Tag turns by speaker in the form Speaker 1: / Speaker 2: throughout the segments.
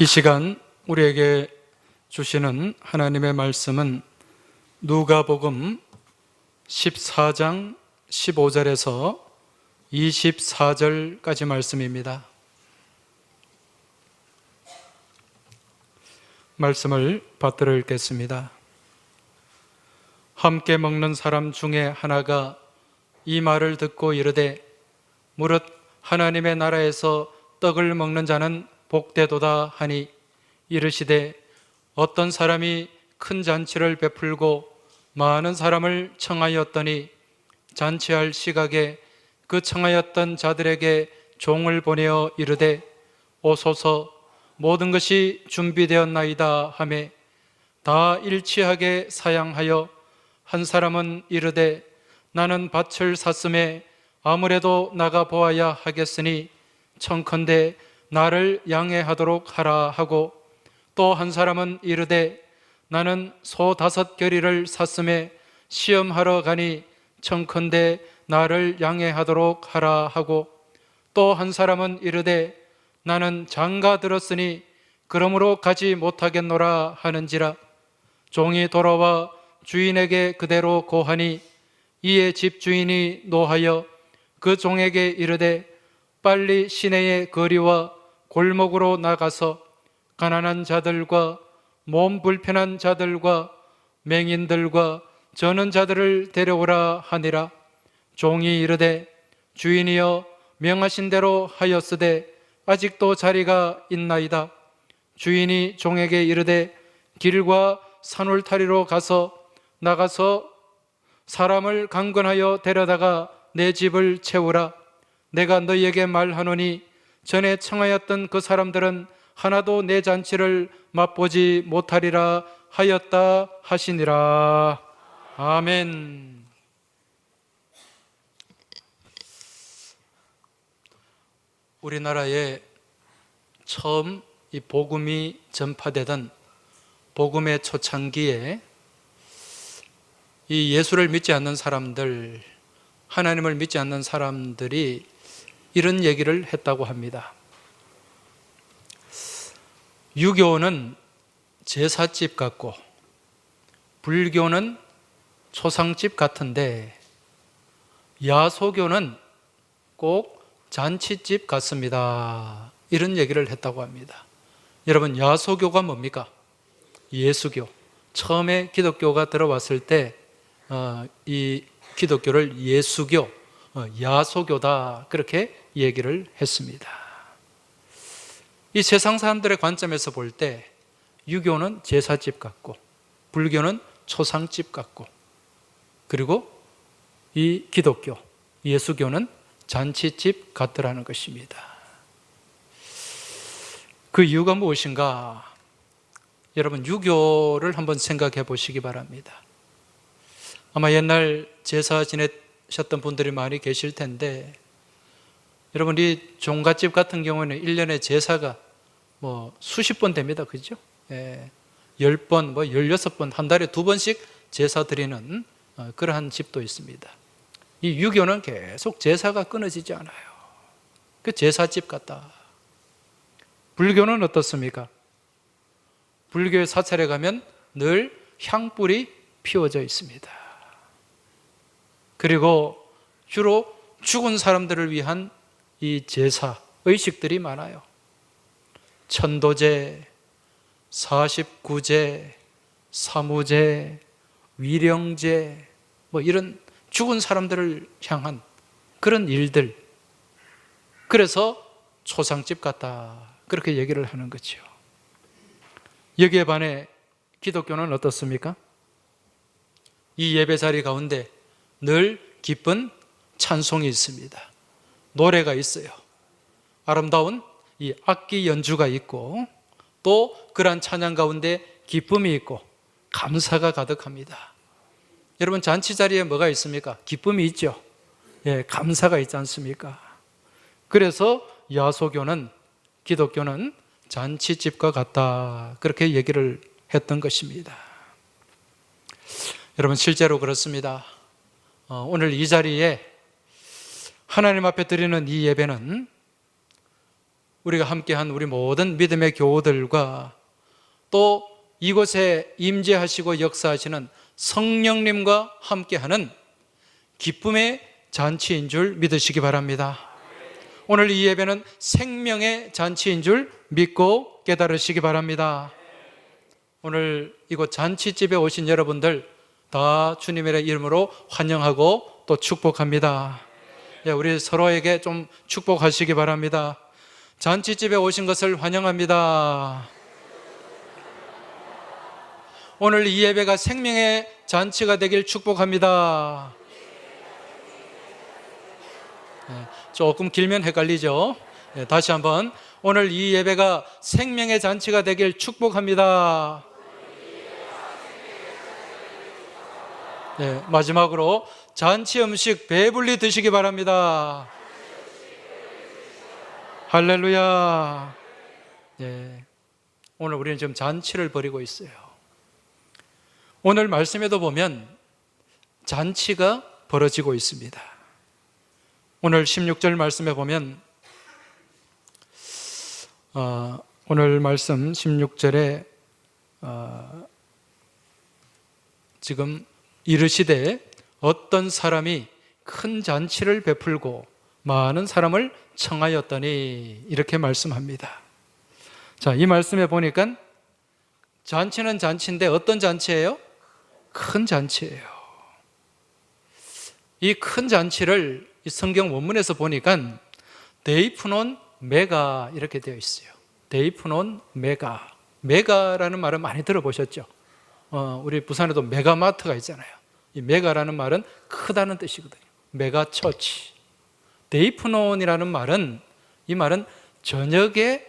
Speaker 1: 이 시간 우리에게 주시는 하나님의 말씀은 누가복음 14장 15절에서 24절까지 말씀입니다. 말씀을 받들어 읽겠습니다. 함께 먹는 사람 중에 하나가 이 말을 듣고 이르되 무릇 하나님의 나라에서 떡을 먹는 자는 복되도다 하니 이르시되 어떤 사람이 큰 잔치를 베풀고 많은 사람을 청하였더니 잔치할 시각에 그 청하였던 자들에게 종을 보내어 이르되 오소서 모든 것이 준비되었나이다 하매 다 일치하게 사양하여 한 사람은 이르되 나는 밭을 샀음에 아무래도 나가 보아야 하겠으니 청컨대 나를 양해하도록 하라 하고 또 한 사람은 이르되 나는 소 5겨리를 샀음에 시험하러 가니 청컨대 나를 양해하도록 하라 하고 또 한 사람은 이르되 나는 장가 들었으니 그러므로 가지 못하겠노라 하는지라. 종이 돌아와 주인에게 그대로 고하니 이에 집주인이 노하여 그 종에게 이르되 빨리 시내의 거리와 골목으로 나가서 가난한 자들과 몸 불편한 자들과 맹인들과 저는 자들을 데려오라 하니라. 종이 이르되 주인이여 명하신 대로 하였으되 아직도 자리가 있나이다. 주인이 종에게 이르되 길과 산울타리로 나가서 사람을 강건하여 데려다가 내 집을 채우라. 내가 너희에게 말하노니 전에 청하였던 그 사람들은 하나도 내 잔치를 맛보지 못하리라 하였다 하시니라. 아멘. 우리나라에 처음 이 복음이 전파되던 복음의 초창기에 이 예수를 믿지 않는 사람들, 하나님을 믿지 않는 사람들이 이런 얘기를 했다고 합니다. 유교는 제사집 같고 불교는 초상집 같은데 야소교는 꼭 잔치집 같습니다. 이런 얘기를 했다고 합니다. 여러분, 야소교가 뭡니까? 예수교. 처음에 기독교가 들어왔을 때 이 기독교를 예수교, 야소교다 그렇게 얘기를 했습니다. 이 세상 사람들의 관점에서 볼 때 유교는 제사집 같고 불교는 초상집 같고 그리고 이 기독교, 예수교는 잔치집 같더라는 것입니다. 그 이유가 무엇인가? 여러분, 유교를 한번 생각해 보시기 바랍니다. 아마 옛날 제사 지내셨던 분들이 많이 계실 텐데 여러분, 이 종갓집 같은 경우는 1년에 제사가 수십 번 됩니다. 그죠? 10번, 16번, 한 달에 2번씩 제사 드리는 그러한 집도 있습니다. 이 유교는 계속 제사가 끊어지지 않아요. 그 제사집 같다. 불교는 어떻습니까? 불교의 사찰에 가면 늘 향불이 피워져 있습니다. 그리고 주로 죽은 사람들을 위한 이 제사, 의식들이 많아요. 천도제, 49제, 사무제, 위령제, 이런 죽은 사람들을 향한 그런 일들. 그래서 초상집 같다 그렇게 얘기를 하는 거죠. 여기에 반해 기독교는 어떻습니까? 이 예배 자리 가운데 늘 기쁜 찬송이 있습니다. 노래가 있어요. 아름다운 이 악기 연주가 있고 또 그러한 찬양 가운데 기쁨이 있고 감사가 가득합니다. 여러분, 잔치 자리에 뭐가 있습니까? 기쁨이 있죠. 감사가 있지 않습니까? 그래서 야소교는, 기독교는 잔치집과 같다 그렇게 얘기를 했던 것입니다. 여러분, 실제로 그렇습니다. 오늘 이 자리에 하나님 앞에 드리는 이 예배는 우리가 함께한 우리 모든 믿음의 교우들과 또 이곳에 임재하시고 역사하시는 성령님과 함께하는 기쁨의 잔치인 줄 믿으시기 바랍니다. 오늘 이 예배는 생명의 잔치인 줄 믿고 깨달으시기 바랍니다. 오늘 이곳 잔치집에 오신 여러분들 다 주님의 이름으로 환영하고 또 축복합니다. 우리 서로에게 좀 축복하시기 바랍니다. 잔치집에 오신 것을 환영합니다. 오늘 이 예배가 생명의 잔치가 되길 축복합니다. 조금 길면 헷갈리죠? 다시 한번, 오늘 이 예배가 생명의 잔치가 되길 축복합니다. 마지막으로 잔치 음식 배불리 드시기 바랍니다. 할렐루야. 오늘 우리는 지금 잔치를 벌이고 있어요. 오늘 말씀에도 보면 잔치가 벌어지고 있습니다. 오늘 16절 말씀에 보면 오늘 말씀 16절에 지금 이르시되 어떤 사람이 큰 잔치를 베풀고 많은 사람을 청하였더니 이렇게 말씀합니다. 자, 이 말씀에 보니까 잔치는 잔치인데 어떤 잔치예요? 큰 잔치예요. 이 큰 잔치를 이 성경 원문에서 보니까 데이프논 메가 이렇게 되어 있어요. 데이프논 메가. 메가라는 말은 많이 들어보셨죠? 우리 부산에도 메가마트가 있잖아요. 이 메가라는 말은 크다는 뜻이거든요. 메가 처치. 데이프논이라는 말은, 이 말은 저녁에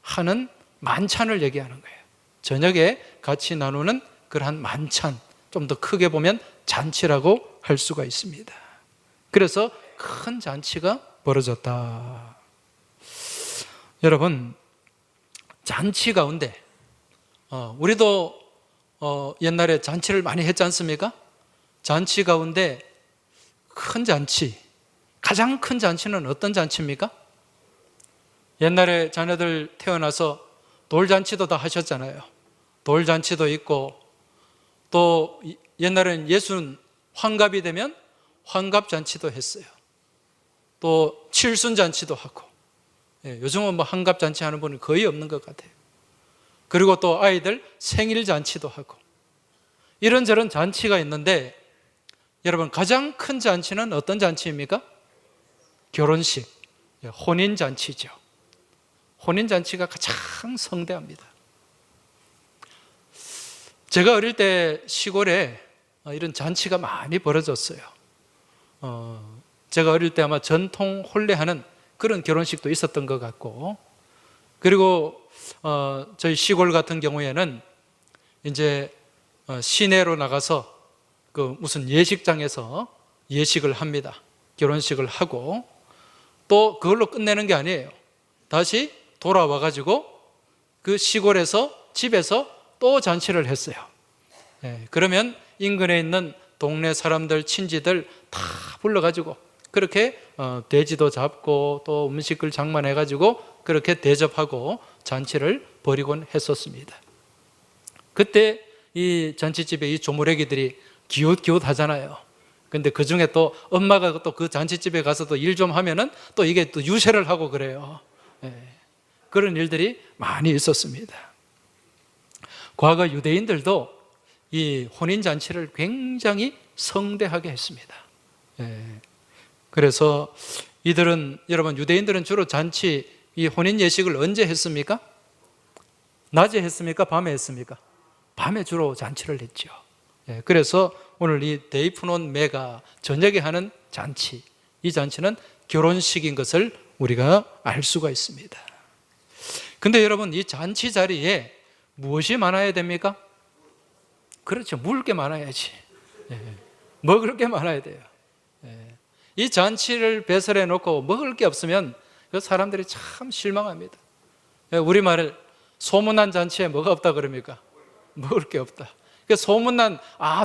Speaker 1: 하는 만찬을 얘기하는 거예요. 저녁에 같이 나누는 그러한 만찬, 좀 더 크게 보면 잔치라고 할 수가 있습니다. 그래서 큰 잔치가 벌어졌다. 여러분, 잔치 가운데 우리도 옛날에 잔치를 많이 했지 않습니까? 잔치 가운데 큰 잔치, 가장 큰 잔치는 어떤 잔치입니까? 옛날에 자녀들 태어나서 돌잔치도 다 하셨잖아요. 돌잔치도 있고, 또 옛날에는 예순 환갑이 되면 환갑잔치도 했어요. 또 칠순잔치도 하고, 요즘은 뭐 환갑잔치 하는 분은 거의 없는 것 같아요. 그리고 또 아이들 생일잔치도 하고, 이런저런 잔치가 있는데, 여러분 가장 큰 잔치는 어떤 잔치입니까? 결혼식, 혼인잔치죠. 혼인잔치가 가장 성대합니다. 제가 어릴 때 시골에 이런 잔치가 많이 벌어졌어요. 제가 어릴 때 아마 전통 혼례하는 그런 결혼식도 있었던 것 같고, 그리고 저희 시골 같은 경우에는 이제 시내로 나가서 그 무슨 예식장에서 예식을 합니다. 결혼식을 하고, 또 그걸로 끝내는 게 아니에요. 다시 돌아와 가지고 그 시골에서 집에서 또 잔치를 했어요. 그러면 인근에 있는 동네 사람들, 친지들 다 불러가지고 그렇게 돼지도 잡고 또 음식을 장만해가지고 그렇게 대접하고 잔치를 벌이곤 했었습니다. 그때 이 잔치집에 이 조무래기들이 기웃기웃 하잖아요. 근데 그 중에 또 엄마가 또 그 잔치집에 가서 또 일 좀 하면은 또 이게 또 유세를 하고 그래요. 그런 일들이 많이 있었습니다. 과거 유대인들도 이 혼인잔치를 굉장히 성대하게 했습니다. 그래서 이들은, 여러분, 유대인들은 주로 잔치, 이 혼인 예식을 언제 했습니까? 낮에 했습니까? 밤에 했습니까? 밤에 주로 잔치를 했죠. 그래서 오늘 이 데이프논 메가, 저녁에 하는 잔치, 이 잔치는 결혼식인 것을 우리가 알 수가 있습니다. 근데 여러분, 이 잔치 자리에 무엇이 많아야 됩니까? 그렇죠. 먹을 게 많아야지. 먹을 게 많아야 돼요. 이 잔치를 배설해 놓고 먹을 게 없으면 그 사람들이 참 실망합니다. 우리말을 소문난 잔치에 뭐가 없다 그럽니까? 먹을 게 없다. 그 소문난,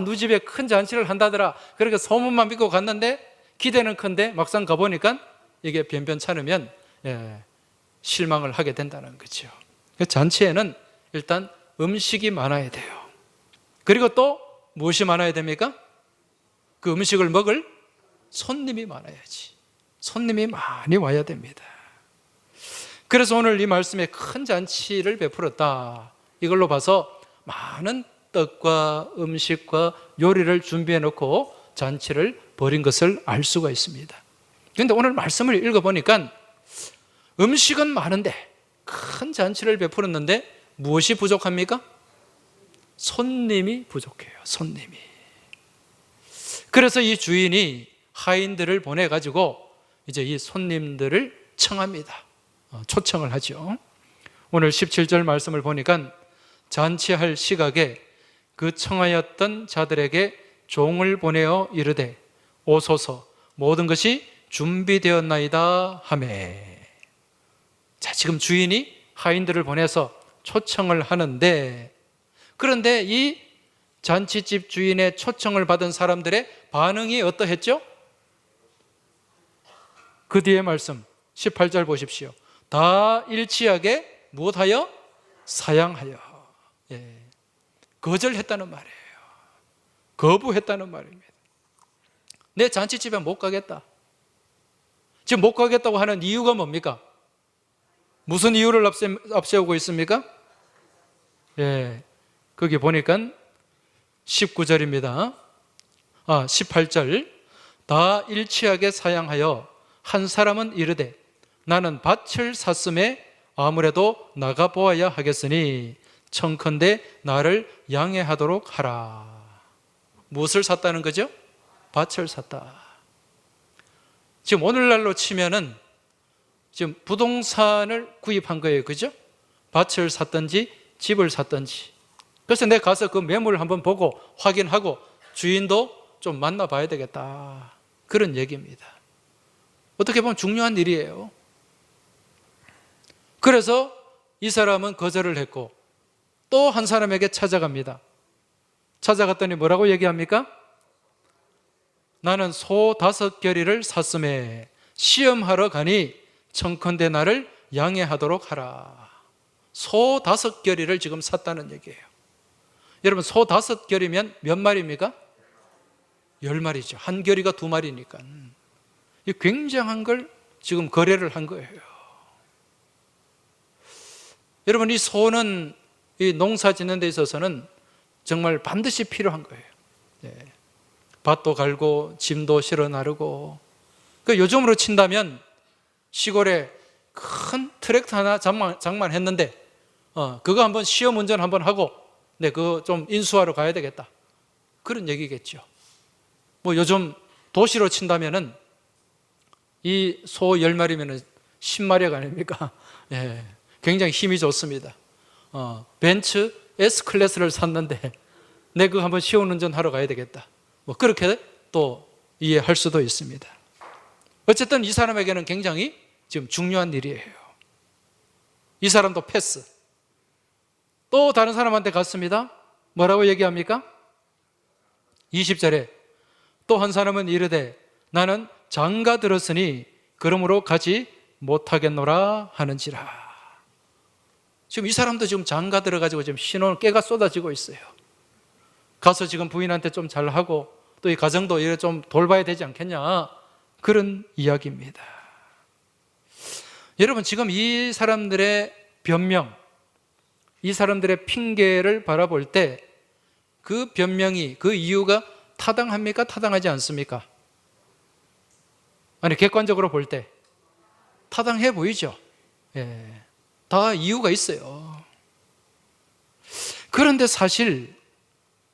Speaker 1: 누 집에 큰 잔치를 한다더라, 그렇게 소문만 믿고 갔는데 기대는 큰데 막상 가보니까 이게 변변찮으면 실망을 하게 된다는 거죠. 잔치에는 일단 음식이 많아야 돼요. 그리고 또 무엇이 많아야 됩니까? 그 음식을 먹을 손님이 많아야지. 손님이 많이 와야 됩니다. 그래서 오늘 이 말씀에 큰 잔치를 베풀었다, 이걸로 봐서 많은 떡과 음식과 요리를 준비해 놓고 잔치를 벌인 것을 알 수가 있습니다. 그런데 오늘 말씀을 읽어보니까 음식은 많은데 큰 잔치를 베풀었는데 무엇이 부족합니까? 손님이 부족해요. 손님이. 그래서 이 주인이 하인들을 보내가지고 이제 이 손님들을 청합니다. 초청을 하죠. 오늘 17절 말씀을 보니까 잔치할 시각에 그 청하였던 자들에게 종을 보내어 이르되 오소서, 모든 것이 준비되었나이다 하매. 자, 지금 주인이 하인들을 보내서 초청을 하는데, 그런데 이 잔치집 주인의 초청을 받은 사람들의 반응이 어떠했죠? 그 뒤에 말씀 18절 보십시오. 다 일치하게 무엇하여? 사양하여. 거절했다는 말이에요. 거부했다는 말입니다. 내 잔치집에 못 가겠다. 지금 못 가겠다고 하는 이유가 뭡니까? 무슨 이유를 앞세우고 있습니까? 거기 보니까 19절입니다. 18절. 다 일치하게 사양하여 한 사람은 이르되 나는 밭을 샀음에 아무래도 나가 보아야 하겠으니 청컨대 나를 양해하도록 하라. 무엇을 샀다는 거죠? 밭을 샀다. 지금 오늘날로 치면은 지금 부동산을 구입한 거예요. 그죠? 밭을 샀든지 집을 샀든지. 그래서 내가 가서 그 매물을 한번 보고 확인하고 주인도 좀 만나봐야 되겠다, 그런 얘기입니다. 어떻게 보면 중요한 일이에요. 그래서 이 사람은 거절을 했고 또 한 사람에게 찾아갑니다. 찾아갔더니 뭐라고 얘기합니까? 나는 소 5겨리를 샀음에 시험하러 가니 청컨대 나를 양해하도록 하라. 소 5겨리를 지금 샀다는 얘기예요. 여러분, 소 5겨리면 몇 마리입니까? 10마리죠. 한 겨리가 2마리니까. 이 굉장한 걸 지금 거래를 한 거예요. 여러분, 이 소는 이 농사 짓는 데 있어서는 정말 반드시 필요한 거예요. 밭도 갈고 짐도 실어 나르고. 요즘으로 친다면 시골에 큰 트랙터 하나 장만했는데 그거 한번 시험 운전 한번 하고 그거 좀 인수하러 가야 되겠다, 그런 얘기겠죠. 요즘 도시로 친다면은 이 소 10마리면은 10마리가 아닙니까? 굉장히 힘이 좋습니다. 벤츠 S클래스를 샀는데 내 그거 한번 시험 운전하러 가야 되겠다, 그렇게 또 이해할 수도 있습니다. 어쨌든 이 사람에게는 굉장히 지금 중요한 일이에요. 이 사람도 패스. 또 다른 사람한테 갔습니다. 뭐라고 얘기합니까? 20절에 또 한 사람은 이르되 나는 장가 들었으니 그러므로 가지 못하겠노라 하는지라. 지금 이 사람도 지금 장가 들어가지고 지금 신혼 깨가 쏟아지고 있어요. 가서 지금 부인한테 좀 잘하고 또 이 가정도 이래 좀 돌봐야 되지 않겠냐, 그런 이야기입니다. 여러분, 지금 이 사람들의 변명, 이 사람들의 핑계를 바라볼 때 그 변명이, 그 이유가 타당합니까? 타당하지 않습니까? 아니, 객관적으로 볼 때 타당해 보이죠? 다 이유가 있어요. 그런데 사실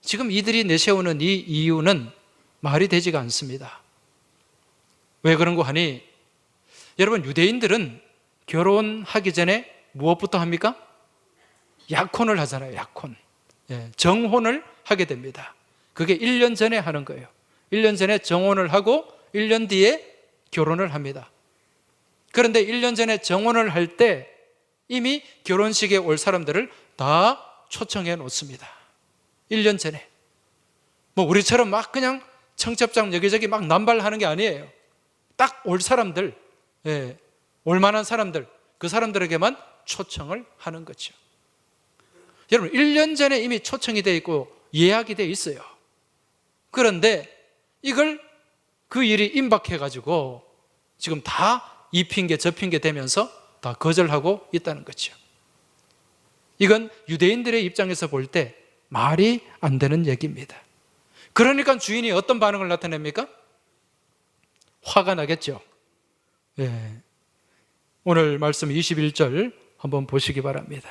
Speaker 1: 지금 이들이 내세우는 이 이유는 말이 되지가 않습니다. 왜 그런 거 하니, 여러분, 유대인들은 결혼하기 전에 무엇부터 합니까? 약혼을 하잖아요. 약혼. 정혼을 하게 됩니다. 그게 1년 전에 하는 거예요. 1년 전에 정혼을 하고 1년 뒤에 결혼을 합니다. 그런데 1년 전에 정혼을 할 때 이미 결혼식에 올 사람들을 다 초청해 놓습니다. 1년 전에. 우리처럼 막 그냥 청첩장 여기저기 막 남발하는 게 아니에요. 딱 올 사람들, 올 만한 사람들, 그 사람들에게만 초청을 하는 거죠. 여러분 1년 전에 이미 초청이 되어 있고 예약이 되어 있어요. 그런데 이걸 그 일이 임박해가지고 지금 다 이 핑계 저 핑계 되면서 다 거절하고 있다는 거죠. 이건 유대인들의 입장에서 볼 때 말이 안 되는 얘기입니다. 그러니까 주인이 어떤 반응을 나타냅니까? 화가 나겠죠. 예. 오늘 말씀 21절 한번 보시기 바랍니다.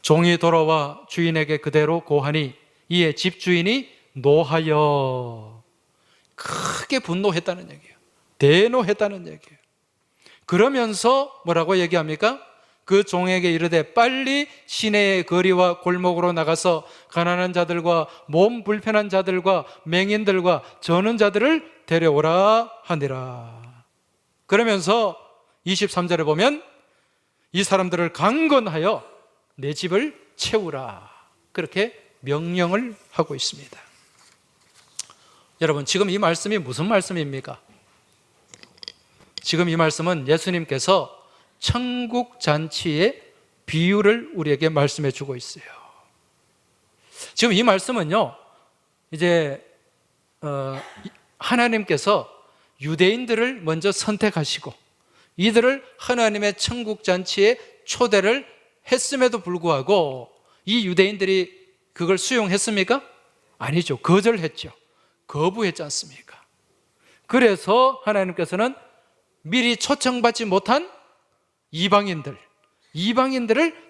Speaker 1: 종이 돌아와 주인에게 그대로 고하니 이에 집주인이 노하여, 크게 분노했다는 얘기예요. 대노했다는 얘기예요. 그러면서 뭐라고 얘기합니까? 그 종에게 이르되 빨리 시내의 거리와 골목으로 나가서 가난한 자들과 몸 불편한 자들과 맹인들과 저는 자들을 데려오라 하니라. 그러면서 23절에 보면 이 사람들을 강건하여 내 집을 채우라, 그렇게 명령을 하고 있습니다. 여러분, 지금 이 말씀이 무슨 말씀입니까? 지금 이 말씀은 예수님께서 천국 잔치의 비유를 우리에게 말씀해 주고 있어요. 지금 이 말씀은요, 이제 하나님께서 유대인들을 먼저 선택하시고 이들을 하나님의 천국 잔치에 초대를 했음에도 불구하고 이 유대인들이 그걸 수용했습니까? 아니죠. 거절했죠. 거부했지 않습니까? 그래서 하나님께서는 미리 초청받지 못한 이방인들을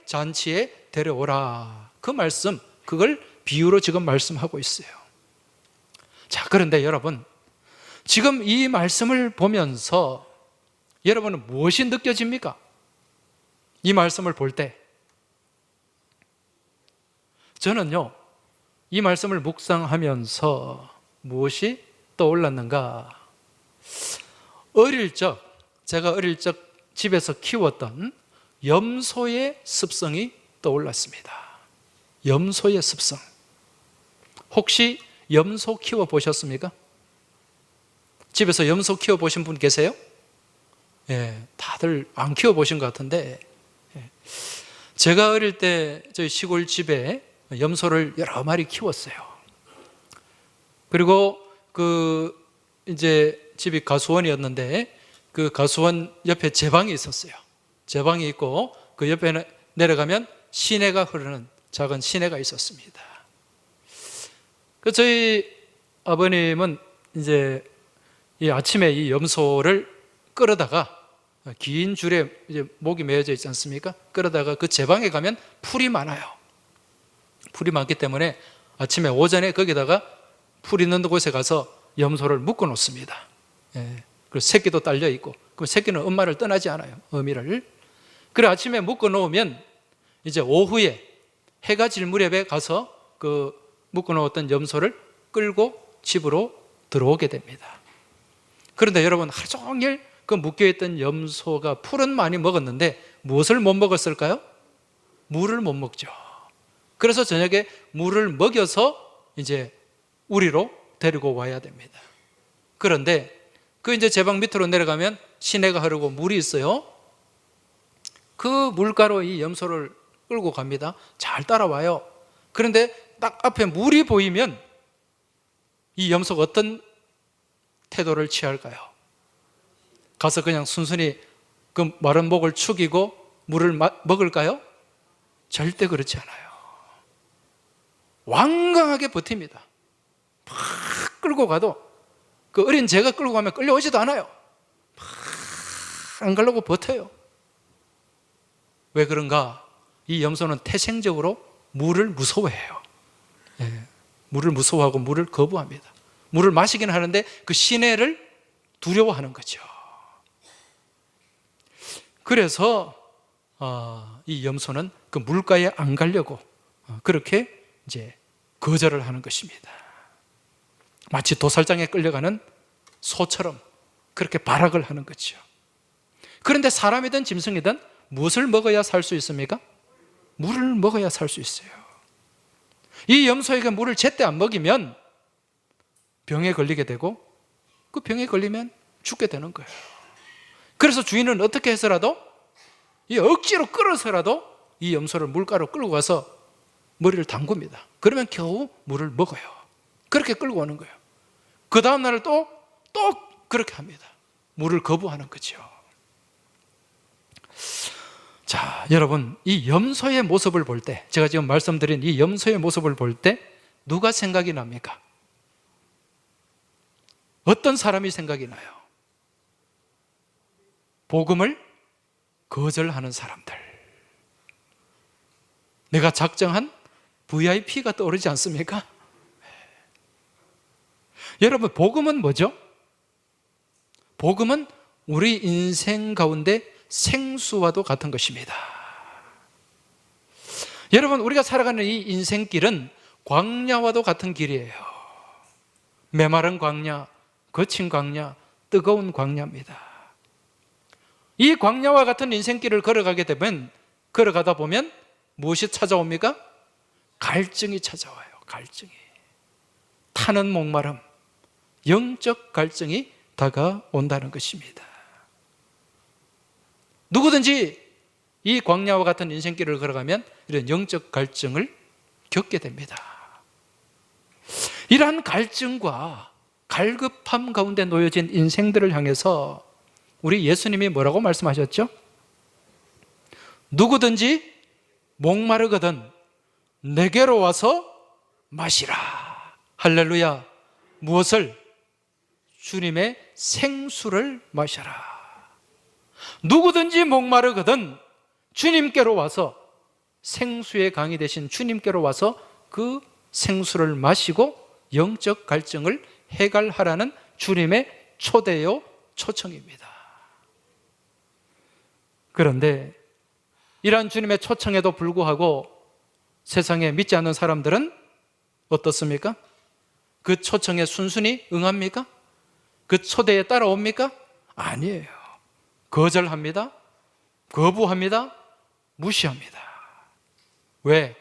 Speaker 1: 잔치에 데려오라, 그 말씀, 그걸 비유로 지금 말씀하고 있어요. 자, 그런데 여러분, 지금 이 말씀을 보면서 여러분은 무엇이 느껴집니까? 이 말씀을 볼 때 저는요, 이 말씀을 묵상하면서 무엇이 떠올랐는가? 제가 어릴 적 집에서 키웠던 염소의 습성이 떠올랐습니다. 염소의 습성. 혹시 염소 키워보셨습니까? 집에서 염소 키워보신 분 계세요? 예, 다들 안 키워보신 것 같은데, 예. 제가 어릴 때 저희 시골 집에 염소를 여러 마리 키웠어요. 그리고 이제 집이 가수원이었는데 그 가수원 옆에 제방이 있었어요. 제방이 있고 그 옆에 내려가면 시내가 흐르는 작은 시내가 있었습니다. 저희 아버님은 이제 이 아침에 이 염소를 끌어다가 긴 줄에 이제 목이 매어져 있지 않습니까? 끌어다가 그 제방에 가면 풀이 많아요. 풀이 많기 때문에 아침에 오전에 거기다가 풀 있는 곳에 가서 염소를 묶어 놓습니다. 예. 그리고 새끼도 딸려 있고, 그 새끼는 엄마를 떠나지 않아요. 어미를. 그래 아침에 묶어 놓으면 이제 오후에 해가 질 무렵에 가서 그 묶어 놓았던 염소를 끌고 집으로 들어오게 됩니다. 그런데 여러분, 하루 종일 그 묶여있던 염소가 풀은 많이 먹었는데 무엇을 못 먹었을까요? 물을 못 먹죠. 그래서 저녁에 물을 먹여서 이제 우리로 데리고 와야 됩니다. 그런데 그 이제 제방 밑으로 내려가면 시내가 흐르고 물이 있어요. 그 물가로 이 염소를 끌고 갑니다. 잘 따라와요. 그런데 딱 앞에 물이 보이면 이 염소가 어떤 태도를 취할까요? 가서 그냥 순순히 그 마른 목을 축이고 물을 먹을까요? 절대 그렇지 않아요. 완강하게 버팁니다. 막 끌고 가도 그 어린 제가 끌고 가면 끌려오지도 않아요. 막 안 가려고 버텨요. 왜 그런가? 이 염소는 태생적으로 물을 무서워해요. 예, 물을 무서워하고 물을 거부합니다. 물을 마시긴 하는데 그 시내를 두려워하는 거죠. 그래서 이 염소는 그 물가에 안 가려고 그렇게 이제 거절을 하는 것입니다. 마치 도살장에 끌려가는 소처럼 그렇게 발악을 하는 거죠. 그런데 사람이든 짐승이든 무엇을 먹어야 살 수 있습니까? 물을 먹어야 살 수 있어요. 이 염소에게 물을 제때 안 먹이면 병에 걸리게 되고 그 병에 걸리면 죽게 되는 거예요. 그래서 주인은 어떻게 해서라도 이 억지로 끌어서라도 이 염소를 물가로 끌고 가서 머리를 담굽니다. 그러면 겨우 물을 먹어요. 그렇게 끌고 오는 거예요. 그 다음 날을 또 그렇게 합니다. 물을 거부하는 거죠. 자, 여러분, 이 염소의 모습을 볼 때, 제가 지금 말씀드린 이 염소의 모습을 볼 때 누가 생각이 납니까? 어떤 사람이 생각이 나요? 복음을 거절하는 사람들. 내가 작정한 VIP가 떠오르지 않습니까? 여러분, 복음은 뭐죠? 복음은 우리 인생 가운데 생수와도 같은 것입니다. 여러분, 우리가 살아가는 이 인생길은 광야와도 같은 길이에요. 메마른 광야, 거친 광야, 뜨거운 광야입니다. 이 광야와 같은 인생길을 걸어가다 보면 무엇이 찾아옵니까? 갈증이 찾아와요. 갈증이. 타는 목마름, 영적 갈증이 다가온다는 것입니다. 누구든지 이 광야와 같은 인생길을 걸어가면 이런 영적 갈증을 겪게 됩니다. 이러한 갈증과 갈급함 가운데 놓여진 인생들을 향해서 우리 예수님이 뭐라고 말씀하셨죠? 누구든지 목마르거든 내게로 와서 마시라. 할렐루야. 무엇을? 주님의 생수를 마셔라. 누구든지 목마르거든 주님께로 와서, 생수의 강이 되신 주님께로 와서 그 생수를 마시고 영적 갈증을 해결하라는 주님의 초대요, 초청입니다. 그런데 이러한 주님의 초청에도 불구하고 세상에 믿지 않는 사람들은 어떻습니까? 그 초청에 순순히 응합니까? 그 초대에 따라옵니까? 아니에요. 거절합니다. 거부합니다. 무시합니다. 왜?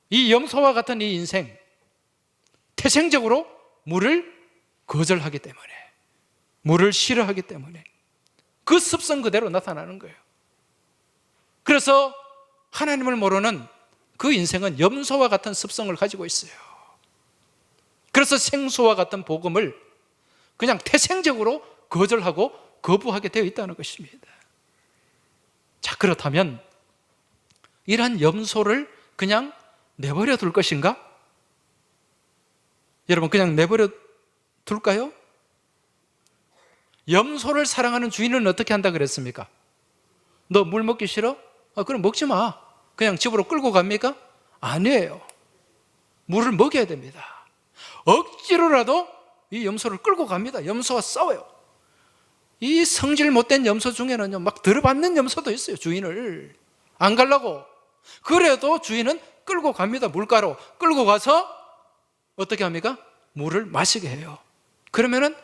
Speaker 1: 이 염소와 같은 이 인생, 태생적으로 물을 거절하기 때문에, 물을 싫어하기 때문에 그 습성 그대로 나타나는 거예요. 그래서 하나님을 모르는 그 인생은 염소와 같은 습성을 가지고 있어요. 그래서 생수와 같은 복음을 그냥 태생적으로 거절하고 거부하게 되어 있다는 것입니다. 자, 그렇다면 이러한 염소를 그냥 내버려 둘 것인가? 여러분, 그냥 내버려 둘까요? 염소를 사랑하는 주인은 어떻게 한다 그랬습니까? 너 물 먹기 싫어? 그럼 먹지 마. 그냥 집으로 끌고 갑니까? 아니에요. 물을 먹여야 됩니다. 억지로라도 이 염소를 끌고 갑니다. 염소와 싸워요. 이 성질 못된 염소 중에는요, 막 들어받는 염소도 있어요. 주인을 안 가려고. 그래도 주인은 끌고 갑니다. 물가로 끌고 가서 어떻게 합니까? 물을 마시게 해요. 그러면은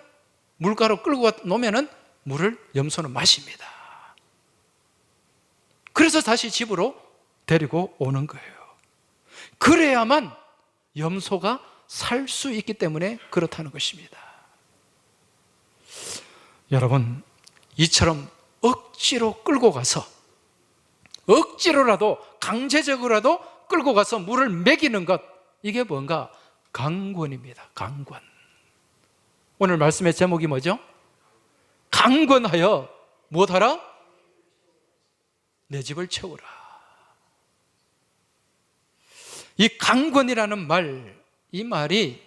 Speaker 1: 물가로 끌고 놓으면은 물을 염소는 마십니다. 그래서 다시 집으로 데리고 오는 거예요. 그래야만 염소가 살 수 있기 때문에 그렇다는 것입니다. 여러분, 이처럼 억지로 끌고 가서, 억지로라도 강제적으로라도 끌고 가서 물을 먹이는 것, 이게 뭔가? 강권입니다. 강권. 오늘 말씀의 제목이 뭐죠? 강권하여 무엇하라? 내 집을 채우라. 이 강권이라는 말, 이 말이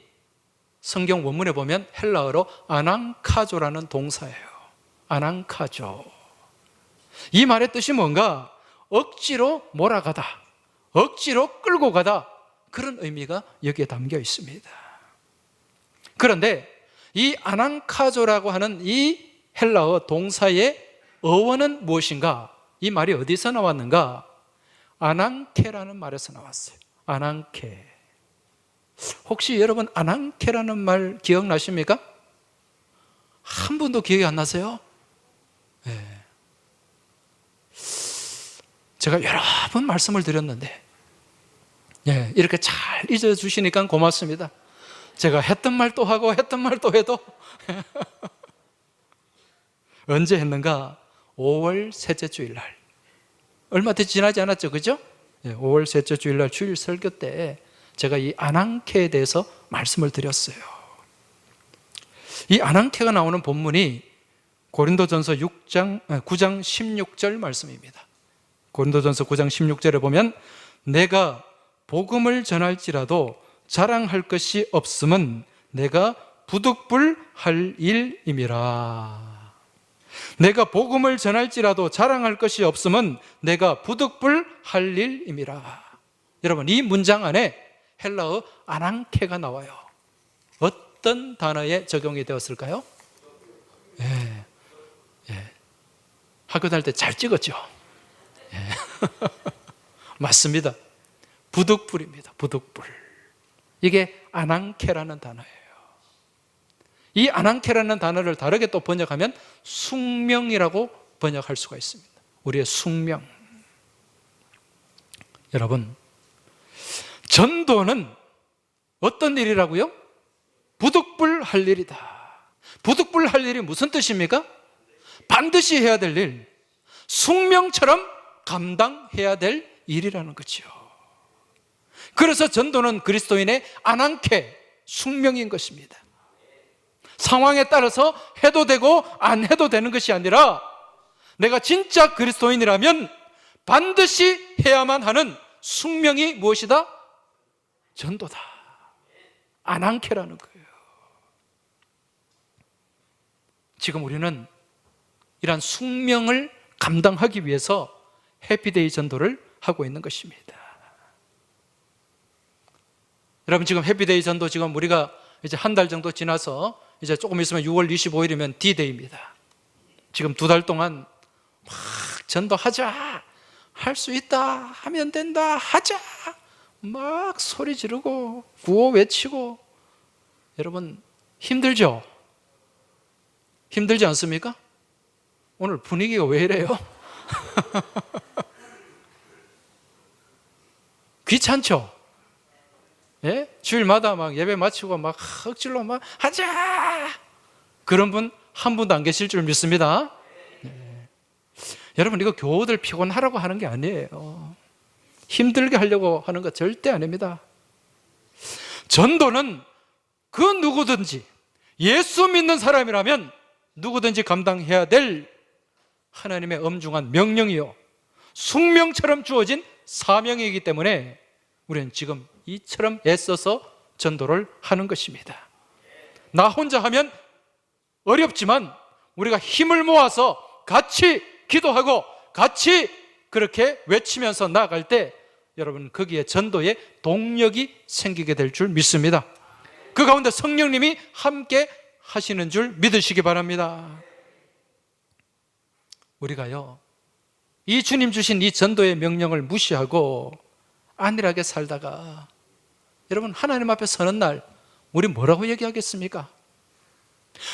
Speaker 1: 성경 원문에 보면 헬라어로 아낭카조라는 동사예요. 아낭카조. 이 말의 뜻이 뭔가? 억지로 몰아가다, 억지로 끌고 가다, 그런 의미가 여기에 담겨 있습니다. 그런데 이 아낭카조라고 하는 이 헬라어 동사의 어원은 무엇인가? 이 말이 어디서 나왔는가? 아낭케라는 말에서 나왔어요. 아낭케. 혹시 여러분 아낭케라는 말 기억나십니까? 한 분도 기억이 안 나세요? 네. 제가 여러 번 말씀을 드렸는데, 네, 이렇게 잘 잊어주시니까 고맙습니다. 제가 했던 말 또 하고 했던 말 또 해도 언제 했는가? 5월 셋째 주일날, 얼마 더 지나지 않았죠, 그죠? 5월 셋째 주일날 주일 설교 때 제가 이 아난케에 대해서 말씀을 드렸어요. 이 아난케가 나오는 본문이 고린도전서 9장 16절 말씀입니다. 고린도전서 9장 16절에 보면 내가 복음을 전할지라도 자랑할 것이 없음은 내가 부득불할 일임이라. 내가 복음을 전할지라도 자랑할 것이 없음은 내가 부득불할 일임이라. 여러분, 이 문장 안에 헬라어 아난케가 나와요. 어떤 단어에 적용이 되었을까요? 학교 다닐 때 잘 찍었죠? 맞습니다. 부득불입니다. 부득불. 이게 아난케라는 단어예요. 이 아난케라는 단어를 다르게 또 번역하면 숙명이라고 번역할 수가 있습니다. 우리의 숙명. 여러분, 전도는 어떤 일이라고요? 부득불할 일이다. 부득불할 일이 무슨 뜻입니까? 반드시 해야 될 일, 숙명처럼 감당해야 될 일이라는 거죠. 그래서 전도는 그리스도인의 아난케, 숙명인 것입니다. 상황에 따라서 해도 되고 안 해도 되는 것이 아니라 내가 진짜 그리스도인이라면 반드시 해야만 하는 숙명이 무엇이다? 전도다. 아난케라는 거예요. 지금 우리는 이러한 숙명을 감당하기 위해서 해피데이 전도를 하고 있는 것입니다. 여러분, 지금 해피데이 전도 지금 우리가 이제 한 달 정도 지나서 이제 조금 있으면 6월 25일이면 D-Day입니다. 지금 2달 동안 막 전도하자, 할 수 있다, 하면 된다, 하자, 막 소리 지르고 구호 외치고. 여러분, 힘들죠? 힘들지 않습니까? 오늘 분위기가 왜 이래요? 귀찮죠? 예? 주일마다 막 예배 마치고 막 억지로 막 하자, 그런 분 한 분도 안 계실 줄 믿습니다. 네. 여러분, 이거 교우들 피곤하라고 하는 게 아니에요. 힘들게 하려고 하는 거 절대 아닙니다. 전도는 그 누구든지 예수 믿는 사람이라면 누구든지 감당해야 될 하나님의 엄중한 명령이요, 숙명처럼 주어진 사명이기 때문에 우리는 지금 이처럼 애써서 전도를 하는 것입니다. 나 혼자 하면 어렵지만 우리가 힘을 모아서 같이 기도하고 같이 그렇게 외치면서 나아갈 때 여러분, 거기에 전도의 동력이 생기게 될 줄 믿습니다. 그 가운데 성령님이 함께 하시는 줄 믿으시기 바랍니다. 우리가요, 이 주님 주신 이 전도의 명령을 무시하고 안일하게 살다가 여러분, 하나님 앞에 서는 날 우리 뭐라고 얘기하겠습니까?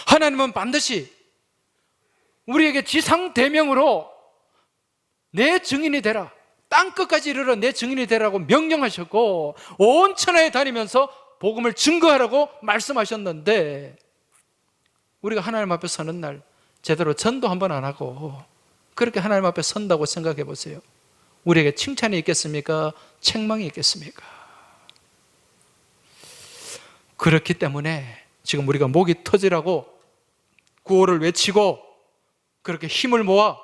Speaker 1: 하나님은 반드시 우리에게 지상대명으로 내 증인이 되라, 땅끝까지 이르러 내 증인이 되라고 명령하셨고 온 천하에 다니면서 복음을 증거하라고 말씀하셨는데, 우리가 하나님 앞에 서는 날 제대로 전도 한번 안 하고 그렇게 하나님 앞에 선다고 생각해 보세요. 우리에게 칭찬이 있겠습니까? 책망이 있겠습니까? 그렇기 때문에 지금 우리가 목이 터지라고 구호를 외치고 그렇게 힘을 모아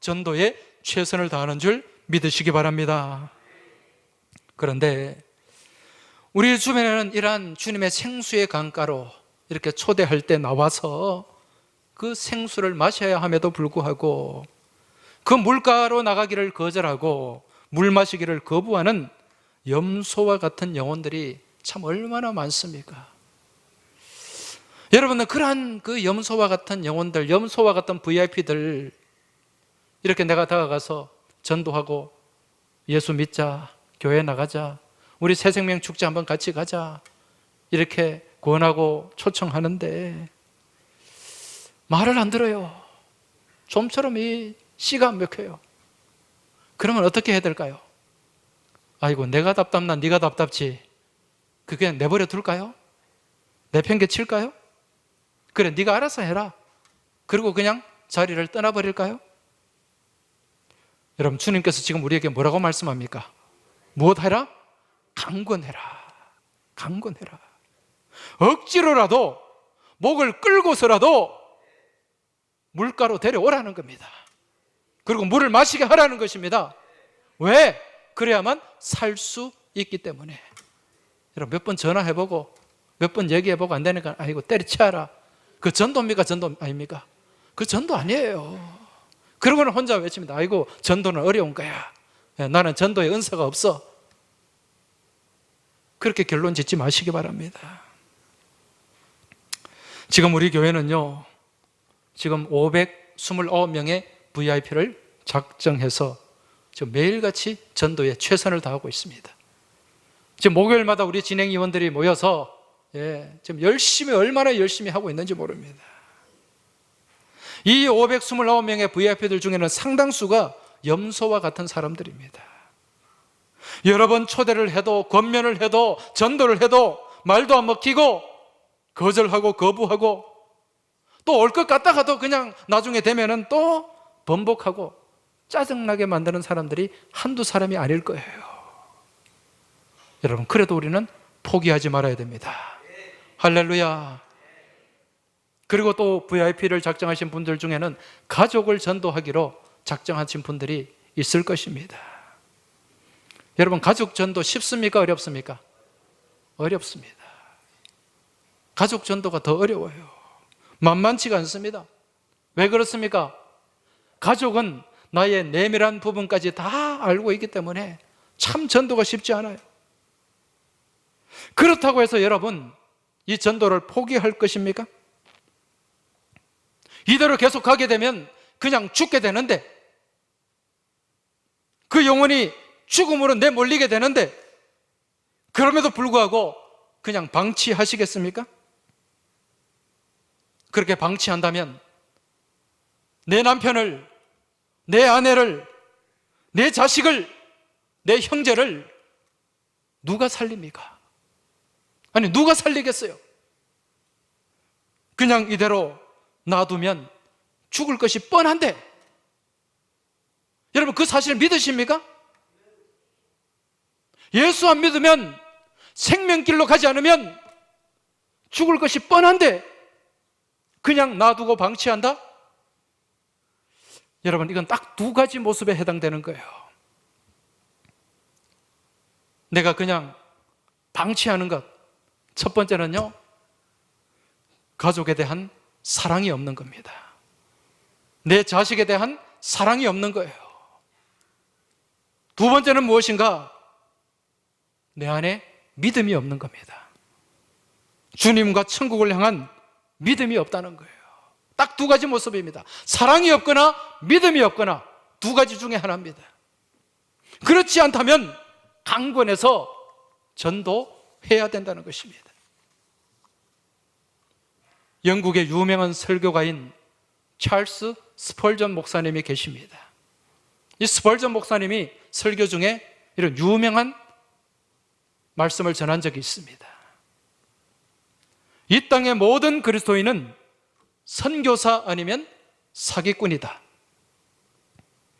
Speaker 1: 전도에 최선을 다하는 줄 믿으시기 바랍니다. 그런데 우리 주변에는 이러한 주님의 생수의 강가로 이렇게 초대할 때 나와서 그 생수를 마셔야 함에도 불구하고 그 물가로 나가기를 거절하고 물 마시기를 거부하는 염소와 같은 영혼들이 참 얼마나 많습니까? 여러분은 그러한 그 염소와 같은 영혼들, 염소와 같은 VIP들 이렇게 내가 다가가서 전도하고 예수 믿자, 교회 나가자, 우리 새생명 축제 한번 같이 가자 이렇게 권하고 초청하는데 말을 안 들어요. 좀처럼 이 씨가 안 먹혀요. 그러면 어떻게 해야 될까요? 아이고, 내가 답답나 네가 답답지, 그게 내버려 둘까요? 내팽개 칠까요? 그래, 네가 알아서 해라, 그리고 그냥 자리를 떠나버릴까요? 여러분, 주님께서 지금 우리에게 뭐라고 말씀합니까? 무엇하라? 강권해라. 강권해라. 억지로라도 목을 끌고서라도 물가로 데려오라는 겁니다. 그리고 물을 마시게 하라는 것입니다. 왜? 그래야만 살 수 있기 때문에. 여러분, 몇 번 전화해보고 몇 번 얘기해보고 안 되니까 아이고 때려치워라. 그 전도입니까? 전도 아닙니까? 그 전도 아니에요. 그러고는 혼자 외칩니다. 아이고 전도는 어려운 거야. 나는 전도의 은사가 없어. 그렇게 결론 짓지 마시기 바랍니다. 지금 우리 교회는요, 지금 529명의 VIP를 작정해서 지금 매일같이 전도에 최선을 다하고 있습니다. 지금 목요일마다 우리 진행위원들이 모여서 지금 얼마나 열심히 하고 있는지 모릅니다. 이 529명의 VIP들 중에는 상당수가 염소와 같은 사람들입니다. 여러 번 초대를 해도, 권면을 해도, 전도를 해도 말도 안 먹히고 거절하고 거부하고 또 올 것 같다가도 그냥 나중에 되면은 또 번복하고 짜증나게 만드는 사람들이 한두 사람이 아닐 거예요. 여러분, 그래도 우리는 포기하지 말아야 됩니다. 할렐루야. 그리고 또 VIP를 작정하신 분들 중에는 가족을 전도하기로 작정하신 분들이 있을 것입니다. 여러분, 가족 전도 쉽습니까? 어렵습니까? 어렵습니다. 가족 전도가 더 어려워요. 만만치가 않습니다. 왜 그렇습니까? 가족은 나의 내밀한 부분까지 다 알고 있기 때문에 참 전도가 쉽지 않아요. 그렇다고 해서 여러분, 이 전도를 포기할 것입니까? 이대로 계속 가게 되면 그냥 죽게 되는데, 그 영혼이 죽음으로 내몰리게 되는데, 그럼에도 불구하고 그냥 방치하시겠습니까? 그렇게 방치한다면 내 남편을, 내 아내를, 내 자식을, 내 형제를 누가 살립니까? 아니, 누가 살리겠어요? 그냥 이대로 놔두면 죽을 것이 뻔한데, 여러분, 그 사실 믿으십니까? 예수 안 믿으면, 생명길로 가지 않으면 죽을 것이 뻔한데 그냥 놔두고 방치한다? 여러분, 이건 딱 두 가지 모습에 해당되는 거예요. 내가 그냥 방치하는 것, 첫 번째는요, 가족에 대한 사랑이 없는 겁니다. 내 자식에 대한 사랑이 없는 거예요. 두 번째는 무엇인가? 내 안에 믿음이 없는 겁니다. 주님과 천국을 향한 믿음이 없다는 거예요. 딱 두 가지 모습입니다. 사랑이 없거나 믿음이 없거나 두 가지 중에 하나입니다. 그렇지 않다면 강권해서 전도해야 된다는 것입니다. 영국의 유명한 설교가인 찰스 스펄전 목사님이 계십니다. 이 스펄전 목사님이 설교 중에 이런 유명한 말씀을 전한 적이 있습니다. 이 땅의 모든 그리스도인은 선교사 아니면 사기꾼이다.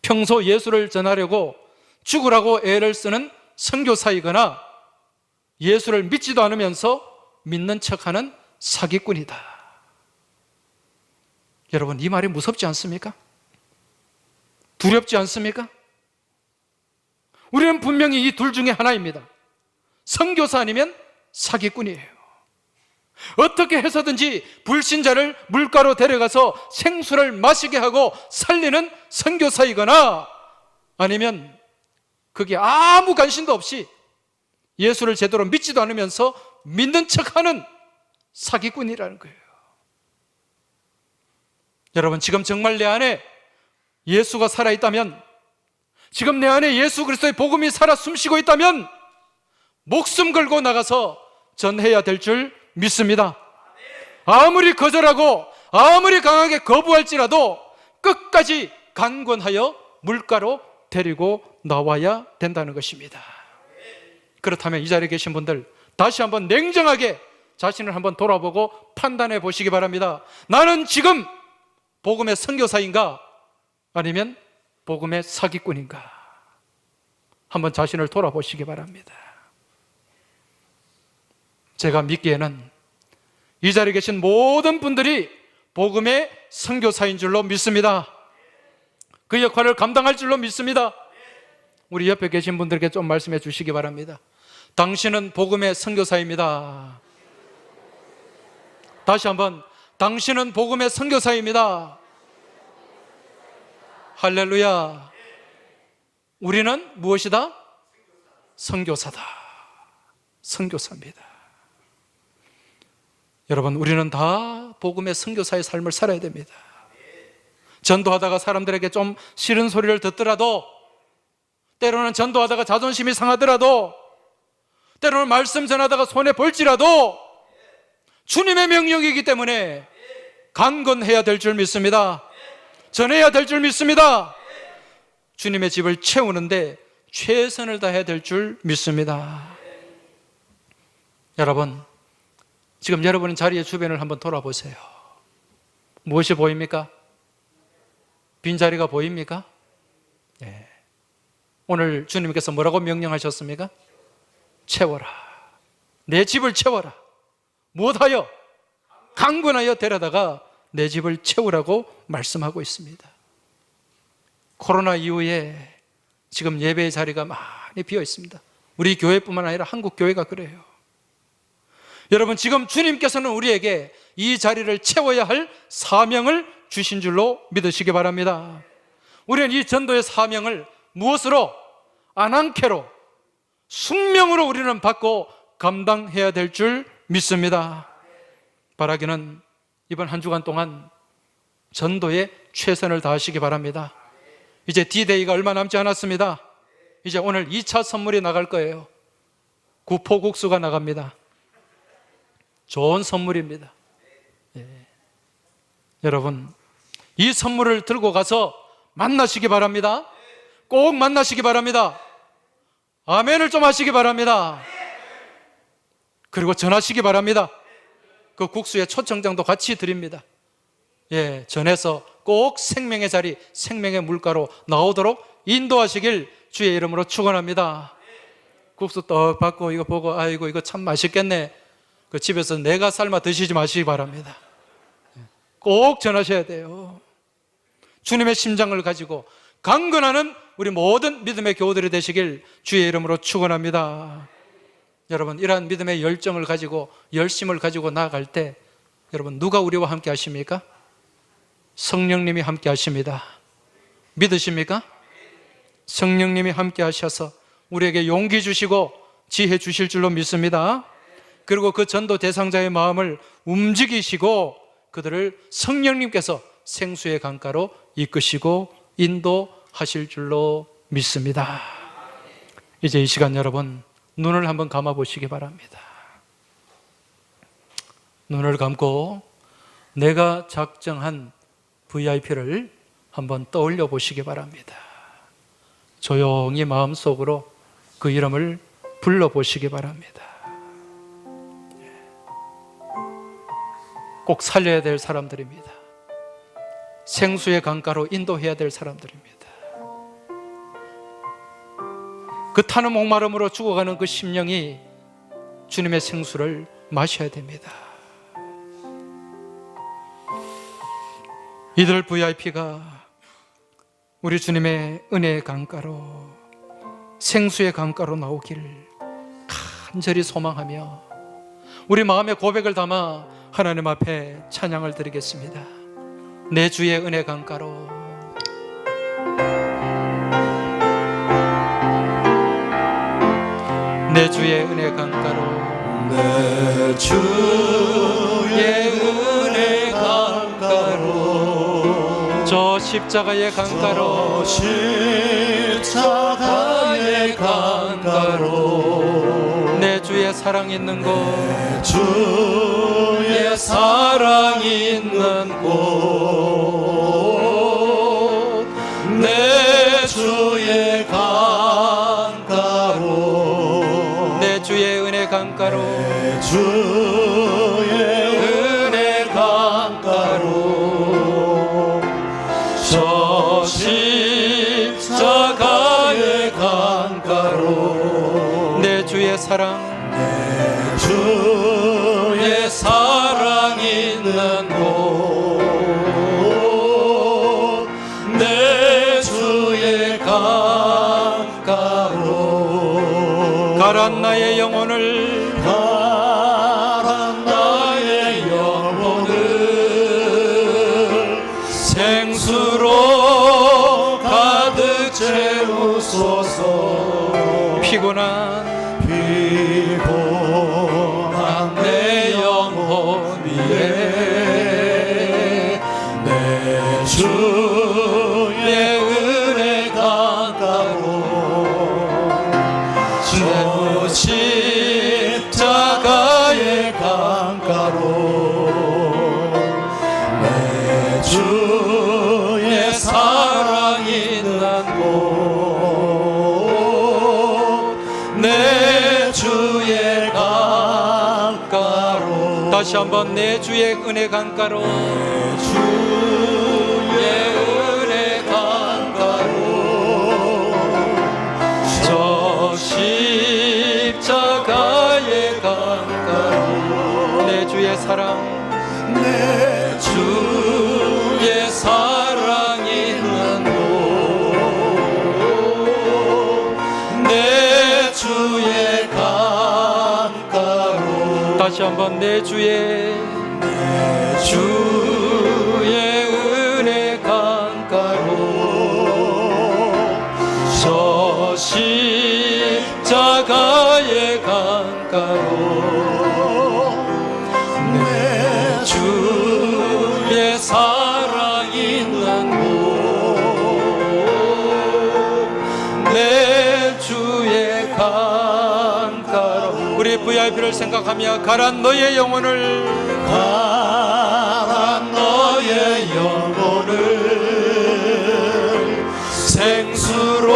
Speaker 1: 평소 예수를 전하려고 죽으라고 애를 쓰는 선교사이거나 예수를 믿지도 않으면서 믿는 척하는 사기꾼이다. 여러분, 이 말이 무섭지 않습니까? 두렵지 않습니까? 우리는 분명히 이 둘 중에 하나입니다. 선교사 아니면 사기꾼이에요. 어떻게 해서든지 불신자를 물가로 데려가서 생수를 마시게 하고 살리는 선교사이거나 아니면 그게 아무 관심도 없이 예수를 제대로 믿지도 않으면서 믿는 척하는 사기꾼이라는 거예요. 여러분, 지금 정말 내 안에 예수가 살아있다면, 지금 내 안에 예수 그리스도의 복음이 살아 숨쉬고 있다면 목숨 걸고 나가서 전해야 될 줄 믿습니다. 아무리 거절하고 아무리 강하게 거부할지라도 끝까지 강권하여 물가로 데리고 나와야 된다는 것입니다. 그렇다면 이 자리에 계신 분들, 다시 한번 냉정하게 자신을 한번 돌아보고 판단해 보시기 바랍니다. 나는 지금 복음의 선교사인가? 아니면 복음의 사기꾼인가? 한번 자신을 돌아보시기 바랍니다. 제가 믿기에는 이 자리에 계신 모든 분들이 복음의 선교사인 줄로 믿습니다. 그 역할을 감당할 줄로 믿습니다. 우리 옆에 계신 분들에게 좀 말씀해 주시기 바랍니다. 당신은 복음의 선교사입니다. 다시 한번, 당신은 복음의 선교사입니다. 할렐루야. 우리는 무엇이다? 선교사다. 선교사입니다. 여러분, 우리는 다 복음의 선교사의 삶을 살아야 됩니다. 전도하다가 사람들에게 좀 싫은 소리를 듣더라도, 때로는 전도하다가 자존심이 상하더라도, 때로는 말씀 전하다가 손에 벌지라도 주님의 명령이기 때문에 강건해야 될 줄 믿습니다. 전해야 될 줄 믿습니다. 주님의 집을 채우는데 최선을 다해야 될 줄 믿습니다. 여러분, 지금 여러분 자리의 주변을 한번 돌아보세요. 무엇이 보입니까? 빈자리가 보입니까? 네. 오늘 주님께서 뭐라고 명령하셨습니까? 채워라. 내 집을 채워라. 무엇하여? 강건하여 데려다가 내 집을 채우라고 말씀하고 있습니다. 코로나 이후에 지금 예배의 자리가 많이 비어 있습니다. 우리 교회뿐만 아니라 한국 교회가 그래요. 여러분, 지금 주님께서는 우리에게 이 자리를 채워야 할 사명을 주신 줄로 믿으시기 바랍니다. 우리는 이 전도의 사명을 무엇으로? 안한캐로, 숙명으로 우리는 받고 감당해야 될 줄 믿습니다. 바라기는 이번 한 주간 동안 전도에 최선을 다하시기 바랍니다. 이제 D-Day가 얼마 남지 않았습니다. 이제 오늘 2차 선물이 나갈 거예요. 구포국수가 나갑니다. 좋은 선물입니다. 예. 여러분, 이 선물을 들고 가서 만나시기 바랍니다. 꼭 만나시기 바랍니다. 아멘을 좀 하시기 바랍니다. 그리고 전하시기 바랍니다. 그 국수에 초청장도 같이 드립니다. 예, 전해서 꼭 생명의 자리, 생명의 물가로 나오도록 인도하시길 주의 이름으로 축원합니다. 국수 떡 받고 이거 보고 아이고 이거 참 맛있겠네. 그 집에서 내가 삶아 드시지 마시기 바랍니다. 꼭 전하셔야 돼요. 주님의 심장을 가지고 강건하는 우리 모든 믿음의 교우들이 되시길 주의 이름으로 축원합니다. 여러분, 이러한 믿음의 열정을 가지고 열심을 가지고 나아갈 때 여러분, 누가 우리와 함께 하십니까? 성령님이 함께 하십니다. 믿으십니까? 성령님이 함께 하셔서 우리에게 용기 주시고 지혜 주실 줄로 믿습니다. 그리고 그 전도 대상자의 마음을 움직이시고 그들을 성령님께서 생수의 강가로 이끄시고 인도하실 줄로 믿습니다. 이제 이 시간 여러분, 눈을 한번 감아 보시기 바랍니다. 눈을 감고 내가 작정한 VIP를 한번 떠올려 보시기 바랍니다. 조용히 마음속으로 그 이름을 불러보시기 바랍니다. 꼭 살려야 될 사람들입니다. 생수의 강가로 인도해야 될 사람들입니다. 그 타는 목마름으로 죽어가는 그 심령이 주님의 생수를 마셔야 됩니다. 이들 VIP가 우리 주님의 은혜의 강가로, 생수의 강가로 나오길 간절히 소망하며 우리 마음의 고백을 담아 하나님 앞에 찬양을 드리겠습니다. 내 주의 은혜 강가로, 내 주의 은혜 강가로,
Speaker 2: 내 주의 은혜 강가로,
Speaker 1: 저 십자가의 강가로,
Speaker 2: 십자가의 강가로,
Speaker 1: 내 주의 사랑 있는 곳,
Speaker 2: 내 주의 사랑 있는 곳, 내 주의 강가로,
Speaker 1: 내 주의 은혜 강가로,
Speaker 2: 내 주의 은혜 강가로, 저 십자가의
Speaker 1: 주의 사랑,
Speaker 2: 내 주의 사랑 있는 곳, 내 주의 강가로
Speaker 1: 가란 나의 영혼을
Speaker 2: 가란 나의 영혼을 생수로 가득 채우소서.
Speaker 1: 피곤한
Speaker 2: 내 영혼 위에 내 주의 은혜 강가로 저 십자가의 강가로 내 주의 사랑 있는 곳, 내 주의 강가로
Speaker 1: 다시 한번 내 주의 은혜 강가로
Speaker 2: 내 주의 은혜 강가로 저 십자가의 강가로
Speaker 1: 내 주의 사랑,
Speaker 2: 내 주의 사랑 있는 곳, 내 주의 강가로
Speaker 1: 다시 한번 내 주의
Speaker 2: 은혜 강가로 저 십자가의 강가로 내 주의 사랑 있는 곳, 내 주의 강가로
Speaker 1: 우리 VIP를 생각하며 가란 너의 영혼을
Speaker 2: 가란 너의 영혼을 생수로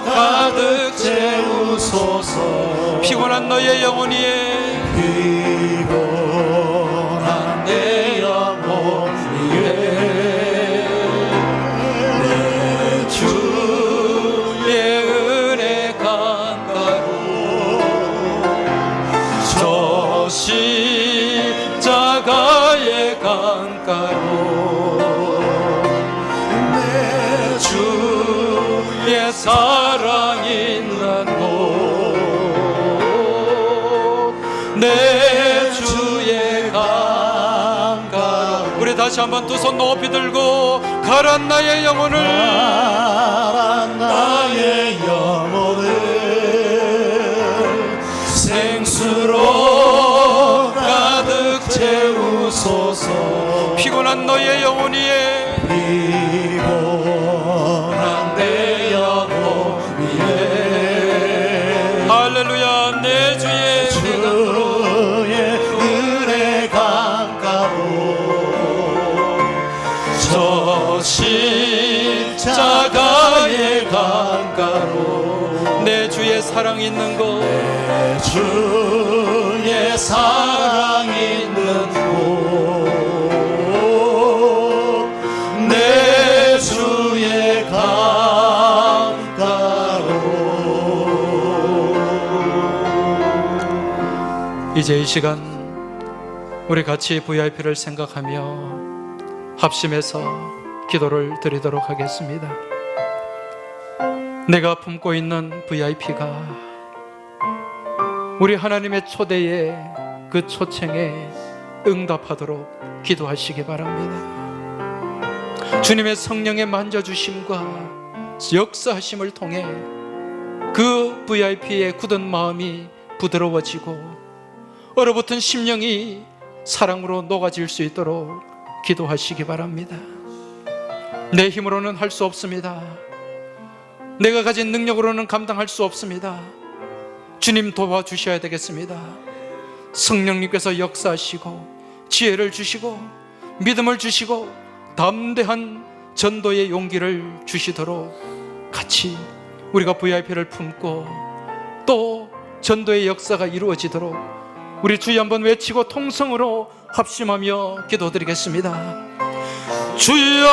Speaker 2: 가득 채우소서.
Speaker 1: 피곤한 너의 영혼 위에
Speaker 2: 피곤한 내 영혼 위에 내 주의 은혜 강가로 저 십자가의 강가로 내 주의 사랑 있는 곳, 내 주의 강가로
Speaker 1: 우리 다시 한번 두 손 높이 들고 가란 나의 영혼을
Speaker 2: 가란 나의 영혼을 생수로 가득 채우소서.
Speaker 1: 피곤한 너의 영혼 위에
Speaker 2: 피곤한 내 영혼 위에
Speaker 1: 할렐루야 내 주의
Speaker 2: 은혜 강가로 저 십자가의 강가로
Speaker 1: 내 주의 사랑 있는 곳,
Speaker 2: 내 주의 사랑 있는 곳, 내 주의 강가로.
Speaker 1: 이제 이 시간 우리 같이 VIP를 생각하며 합심해서 기도를 드리도록 하겠습니다. 내가 품고 있는 VIP가 우리 하나님의 초대에 그 초청에 응답하도록 기도하시기 바랍니다. 주님의 성령의 만져주심과 역사하심을 통해 그 VIP의 굳은 마음이 부드러워지고 얼어붙은 심령이 사랑으로 녹아질 수 있도록 기도하시기 바랍니다. 내 힘으로는 할 수 없습니다. 내가 가진 능력으로는 감당할 수 없습니다. 주님 도와주셔야 되겠습니다. 성령님께서 역사하시고 지혜를 주시고 믿음을 주시고 담대한 전도의 용기를 주시도록 같이 우리가 VIP를 품고 또 전도의 역사가 이루어지도록 우리 주여 한번 외치고 통성으로 합심하며 기도드리겠습니다. 주여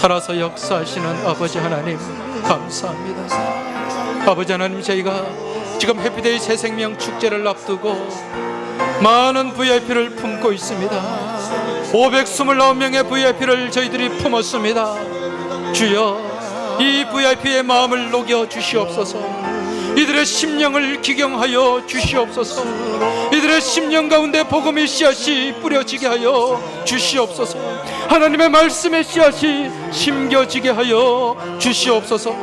Speaker 1: 살아서 역사하시는 아버지 하나님 감사합니다. 아버지 하나님, 저희가 지금 해피데이 새생명 축제를 앞두고 많은 VIP를 품고 있습니다. 529명의 VIP를 저희들이 품었습니다. 주여, 이 VIP의 마음을 녹여 주시옵소서. 이들의 심령을 기경하여 주시옵소서. 이들의 심령 가운데 복음의 씨앗이 뿌려지게 하여 주시옵소서. 하나님의 말씀의 씨앗이 심겨지게 하여 주시옵소서.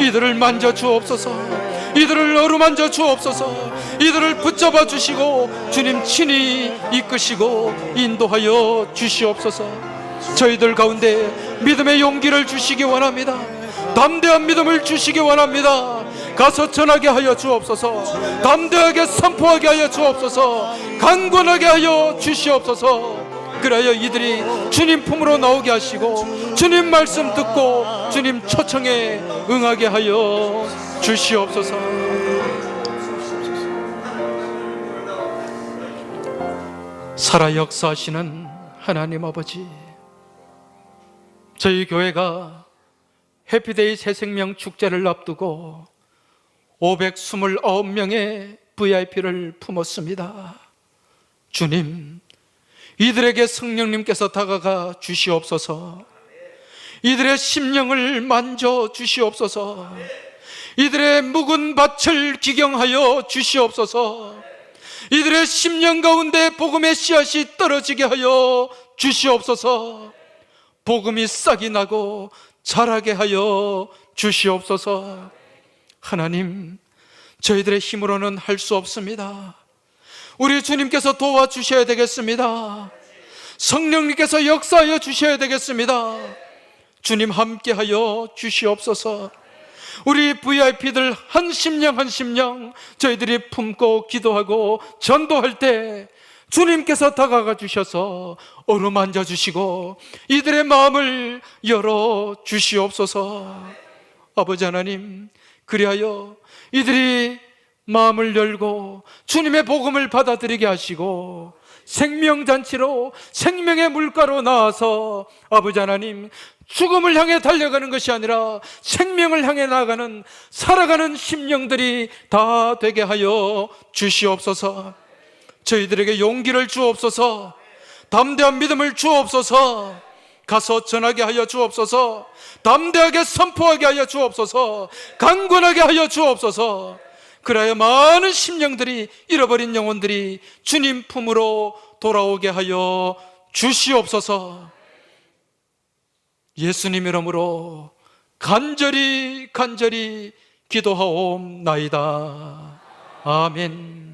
Speaker 1: 이들을 만져 주옵소서. 이들을 어루만져 주옵소서. 이들을 붙잡아 주시고 주님 친히 이끄시고 인도하여 주시옵소서. 저희들 가운데 믿음의 용기를 주시기 원합니다. 담대한 믿음을 주시기 원합니다. 가서 전하게 하여 주옵소서. 담대하게 선포하게 하여 주옵소서. 강권하게 하여 주시옵소서. 그래야 이들이 주님 품으로 나오게 하시고 주님 말씀 듣고 주님 초청에 응하게 하여 주시옵소서. 살아 역사하시는 하나님 아버지, 저희 교회가 해피데이 새생명 축제를 앞두고 529명의 VIP를 품었습니다. 주님, 이들에게 성령님께서 다가가 주시옵소서. 이들의 심령을 만져 주시옵소서. 이들의 묵은 밭을 기경하여 주시옵소서. 이들의 심령 가운데 복음의 씨앗이 떨어지게 하여 주시옵소서. 복음이 싹이 나고 자라게 하여 주시옵소서. 하나님, 저희들의 힘으로는 할 수 없습니다. 우리 주님께서 도와주셔야 되겠습니다. 성령님께서 역사하여 주셔야 되겠습니다. 주님 함께하여 주시옵소서. 우리 VIP들 한 심령 한 심령 저희들이 품고 기도하고 전도할 때 주님께서 다가가 주셔서 어루만져 주시고 이들의 마음을 열어 주시옵소서. 아버지 하나님, 그리하여 이들이 마음을 열고 주님의 복음을 받아들이게 하시고 생명잔치로 생명의 물가로 나와서 아버지 하나님, 죽음을 향해 달려가는 것이 아니라 생명을 향해 나아가는 살아가는 심령들이 다 되게 하여 주시옵소서. 저희들에게 용기를 주옵소서. 담대한 믿음을 주옵소서. 가서 전하게 하여 주옵소서. 담대하게 선포하게 하여 주옵소서. 강권하게 하여 주옵소서. 그래야 많은 심령들이, 잃어버린 영혼들이 주님 품으로 돌아오게 하여 주시옵소서. 예수님 이름으로 간절히 기도하옵나이다. 아멘.